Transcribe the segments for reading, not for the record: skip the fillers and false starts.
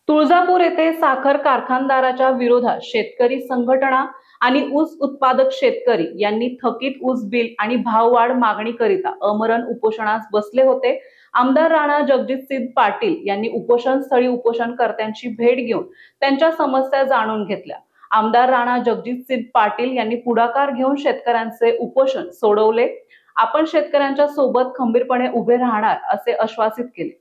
तुळजापूर येथे साखर कारखानदाराच्या विरोधात शेतकरी संघटना आणि ऊस उत्पादक शेतकरी यांनी थकीत ऊस बिल आणि भाववाढ मागणीकरिता आमरण उपोषणास बसले होते। आमदार राणा जगजितसिंह पाटील यांनी उपोषण स्थळी उपोषणकर्त्यांची भेट घेऊन त्यांच्या समस्या जाणून घेतल्या। आमदार राणा जगजितसिंह पाटील यांनी पुढाकार घेऊन शेतकऱ्यांचे उपोषण सोडवले। आपण शेतकऱ्यांच्या सोबत खंबीरपणे उभे राहणार असे आश्वासित केले।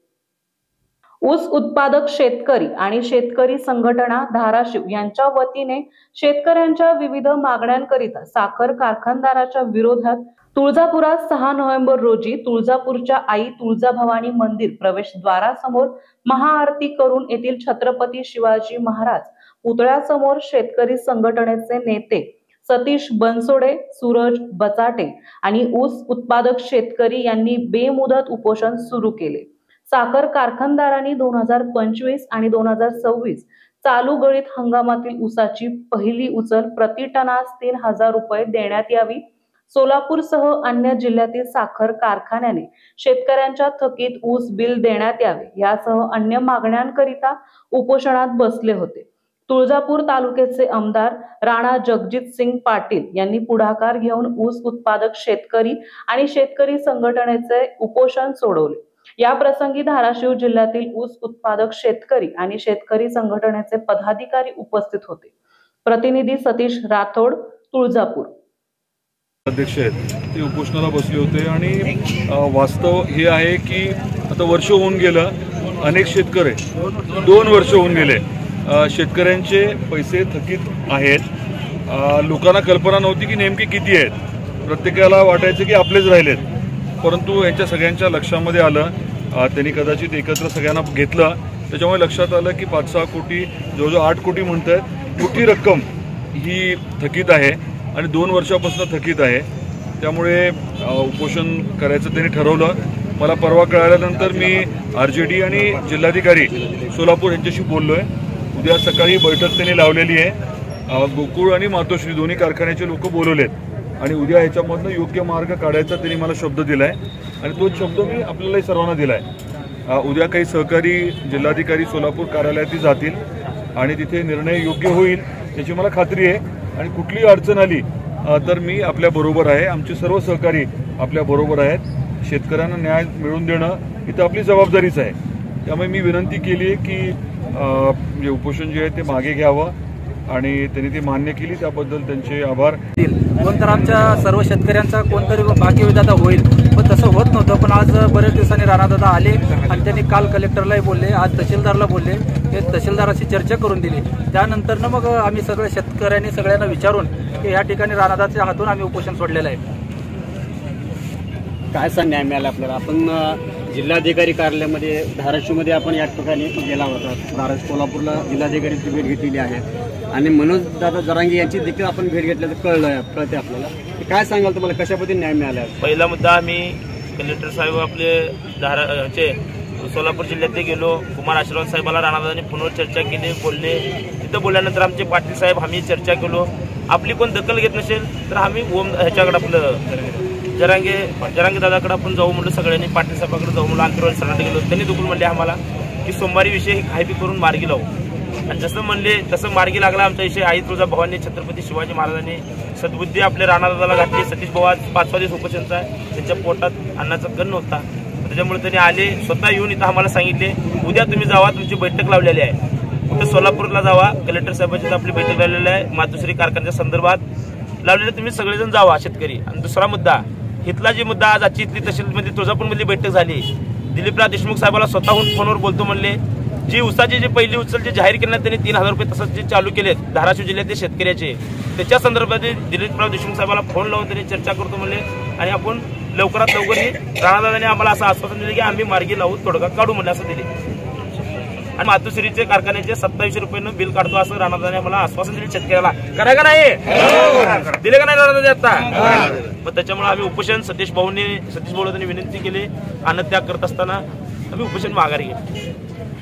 ऊस उत्पादक शेतकरी आणि शेतकरी संघटना धाराशिव यांच्या वतीने शेतकऱ्यांच्या विविध मागण्यांकरिता साखर कारखानदाराच्या विरोधात तुळजापुरात 6 नोव्हेंबर रोजी तुळजापूरच्या आई तुळजाभवानी मंदिर प्रवेशद्वारासमोर महाआरती करून येथील छत्रपती शिवाजी महाराज पुतळ्यासमोर शेतकरी संघटनेचे नेते सतीश बनसोडे, सूरज बचाटे आणि ऊस उत्पादक शेतकरी यांनी बेमुदत उपोषण सुरू केले। साखर कारखानदारांनी 2025 आणि 2026 चालू गळीत हंगामातील ऊसाची पहिली उचल प्रति टनास 3000 रुपये देण्यात यावी। सोलापूरसह अन्य जिल्ह्यातील साखर कारखान्याने शेतकऱ्यांच्या थकीत ऊस बिल देण्यात यावे यासह अन्य मागण्यांकरिता उपोषणात बसले होते। तुळजापूर तालुक्याचे आमदार राणा जगजितसिंह पाटील यांनी पुढाकार घेऊन ऊस उत्पादक शेतकरी आणि शेतकरी संघटनेचे उपोषण सोडवले। या प्रसंगी धाराशिव जिल्ह्यातील ऊस उत्पादक शेतकरी आणि शेतकरी संघटनेचे पदाधिकारी उपस्थित होते। प्रतिनिधी सतीश राठोड, तुळजापूर। अध्यक्ष आहेत ते उपोषणाला बसले होते आणि वास्तव हे आहे की आता वर्ष होऊन गेलं, अनेक शेतकरी 2 वर्ष होऊन गेले शेतकऱ्यांचे पैसे थकीत आहेत। लोकांना कल्पना नव्हती की नेमके किती आहेत, प्रत्येकाला वाटायचं की आपलेच राहिलेत, परंतु यांच्या सगळ्यांच्या लक्षामध्ये आलं, त्यांनी कदाचित एकत्र सगळ्यांना घेतलं, त्याच्यामुळे लक्षात आलं की 5-6 कोटी जवळजवळ 8 कोटी म्हणतात मोठी रक्कम ही थकीत आहे आणि 2 वर्षापासून थकीत आहे। त्यामुळे उपोषण करायचं त्यांनी ठरवलं। मला परवा कळाल्यानंतर मी RJD आणि जिल्हाधिकारी सोलापूर यांच्याशी बोललोय। उद्या सकाळी बैठक त्यांनी लावलेली आहे। गोकुळ आणि मातोश्री दोन्ही कारखान्याचे लोक बोलवलेत आणि उद्या ह्याच्यामधनं योग्य मार्ग काढायचा त्यांनी मला शब्द दिलाय आणि तो शब्द मी आपल्याला सर्वांना दिलाय। उद्या काही सहकारी जिल्हाधिकारी सोलापूर कार्यालयात जातील आणि तिथे निर्णय योग्य होईल याची मला खात्री आहे आणि कुठलीही अडचण आली तर मी आपल्या बरोबर आहे। आमचे सर्व सहकारी आपल्या बरोबर आहेत। शेतकऱ्यांना न्याय मिळवून देणं इथं आपली जबाबदारीच आहे। त्यामुळे मी विनंती केली आहे की जे उपोषण जे आहे ते मागे घ्यावं आणि त्यांनी ते मान्य केली, त्याबद्दल त्यांचे आभार। कोणतर आमच्या सर्व शेतकऱ्यांचा कोणतरी बाकी दादा होईल, पण तसं होत नव्हतं। पण आज बरेच दिवसांनी राणादादा आले आणि त्यांनी काल कलेक्टरलाही बोलले, आज तहसीलदारला बोलले, ते तहसीलदाराशी चर्चा करून दिली। त्यानंतर मग आम्ही सगळे शेतकऱ्यांनी सगळ्यांना विचारून की या ठिकाणी राणादाच्या हातून आम्ही उपोषण सोडलेलं आहे। काय सा न्याय मिळाला आपल्याला? आपण जिल्हाधिकारी कार्यालयामध्ये धाराशिवमध्ये आपण या ठिकाणी गेला होता, सोलापूरला जिल्हाधिकारीची भेट घेतलेली आहे आणि मनोज दादा जरांगे यांची देखील आपण भेट घेतल्याचं कळते आपल्याला। काय सांगाल तुम्हाला, कशा पद्धतीने न्याय मिळाला? पहिला मुद्दा आम्ही कलेक्टर साहेब आपले सोलापूर जिल्ह्यातले गेलो, कुमार आशीर्वाद साहेबाला राणादादांनी फोनवर चर्चा केली, बोलले। तिथं बोलल्यानंतर आमचे पाटील साहेब आम्ही चर्चा केलो, आपली कोण दखल घेत नसेल तर आम्ही ह्याच्याकडे आपलं जरांगे दादाकडे आपण जाऊ म्हणलं, सगळ्यांनी पाटील साहेबाकडे जाऊ म्हणलं, अंतर्वाली सरांना गेलो। त्यांनी दुखून म्हणले आम्हाला की सोमवारी विषय हायपी करून मार्गी लावू आणि जसं म्हणले तसं मार्गी लागला आमचा विषय। आई तुळजाभवानी छत्रपती शिवाजी महाराजांनी सद्बुद्धी आपल्या राणादादाला घातली। सतीश भाऊ आज 5वा दिवस उपोषणचा, त्यांच्या पोटात अन्नाचा कण नव्हता, त्याच्यामुळे त्यांनी आले, स्वतः येऊन इथं आम्हाला सांगितले उद्या तुम्ही जावा, तुमची बैठक लावलेली आहे, कुठं सोलापूरला जावा, कलेक्टर साहेबांची आपली बैठक लावलेली आहे, मातोश्री कारखान्याच्या संदर्भात लावलेलं, तुम्ही सगळेजण जावा शेतकरी। आणि दुसरा मुद्दा इथला जी मुद्दा आज आजची इथली तहसीलमध्ये तुळजापूरमधली बैठक झाली, दिलीपराव देशमुख साहेबाला स्वतःहून फोनवर बोलतो म्हणले, जी ऊसाची जी पहिली उचल जे जाहीर केल्यात त्यांनी 3000 रुपये तसंच जे चालू केलेत धाराशिव जिल्ह्यातले शेतकऱ्याचे, त्याच्या संदर्भात दिलीपराव देशमुख साहेबाला फोन लावून त्यांनी चर्चा करतो म्हणले आणि आपण लवकरात लवकर राणादादांनी आम्हाला असं आश्वासन दिले की आम्ही मार्गी लावू, तोडगा काढू म्हणले असं दिले आणि मातोश्रीचे कारखान्याचे 2700 रुपयानं बिल काढतो असं राणादादांनी आम्हाला आश्वासन दिले। शेतकऱ्याला करा का नाही दिले का नाही राणादादा आता? मग त्याच्यामुळे आम्ही उपोषण सतीश भाऊंनी त्यांनी विनंती केली, अन्नत्याग करत असताना आम्ही उपोषण माघारी घेतले।